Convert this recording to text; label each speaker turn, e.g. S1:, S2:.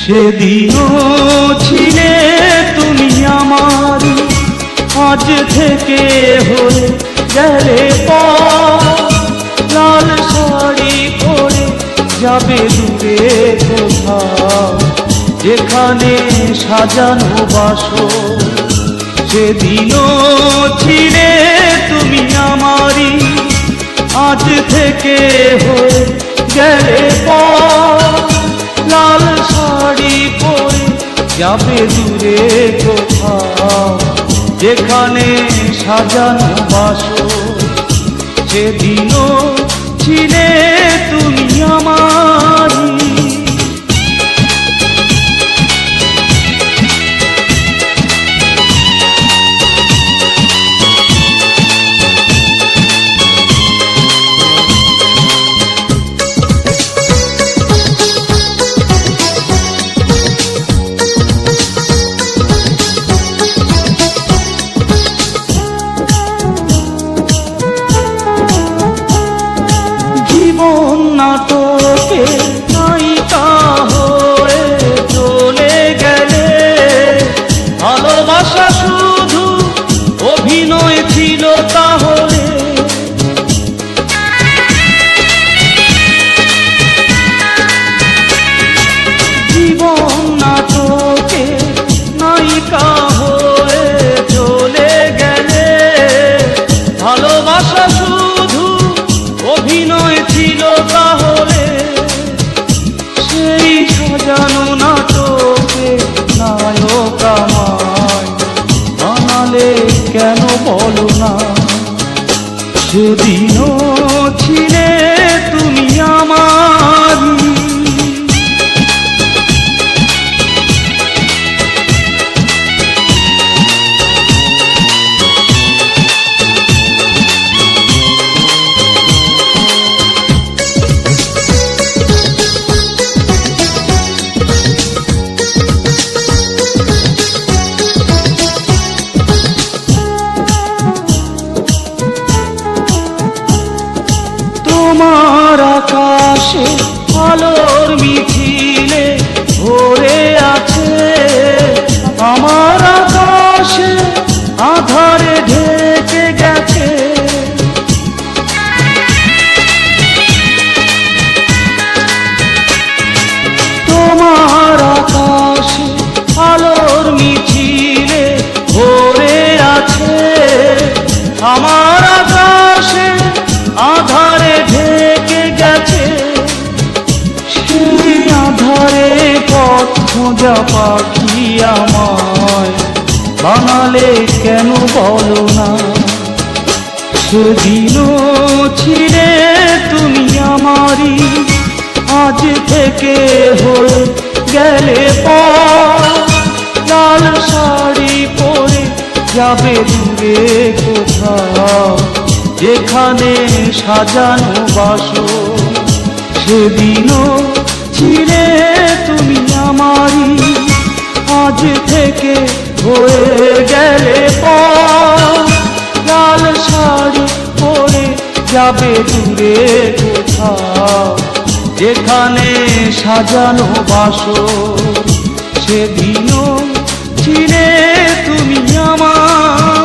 S1: সেদিনও ছিলে তুমি আমার, আজ থেকে হয়ে গেলে পর। লাল শাড়ি পরে যাবে দূরে কোথাও, যেখানে সাজানো বাসর। সেদিনও ছিলে তুমি আমারই, আজ থেকে হয়ে গেলে পর। লাল শাড়ি পরে যাবে দূরে কোথাও, যেখানে সাজানো বাসর। সেদিনও ছিলে তুমি আমারই। নাটকে নায়িকা হয়ে চলে গেলে, ভালোবাসা শুধু অভিনয় ছিল তাহলে। জীবন নাটকে নায়িকা হয়ে চলে গেলে, ভালোবাসা শুধু অভিনয় ছিল তাহলে। সেই সাজানো নাটকে নায়ক আমায় বানালে কেন বলো না। সেদিনও ছিলে তুমি আমারই। তোমার আকাশে আলোর মিছিলে ভরে আছে, আমার আকাশে আধারে ঢেকে গেছে। তোমার আকাশে আলোর মিছিলে ভরে আছে, আমার আকাশে আধারে ঢেকে গেছে। সেই আধারে পথ খোঁজা পাখি আমায় বানালে কেন বলো না। সেদিনও ছিলে তুমি আমারই, আজ থেকে হয়ে গেলে পর। লাল শাড়ি পরে যাবে দূরে কোথাও, যেখানে সাজানো বাসর। সেদিনও ছিলে তুমি আমারই, আজ থেকে হয়ে গেলে পর। লাল শাড়ি পরে যাবে দূরে কোথাও, যেখানে সাজানো বাসর। সেদিনও ছিলে তুমি আমার।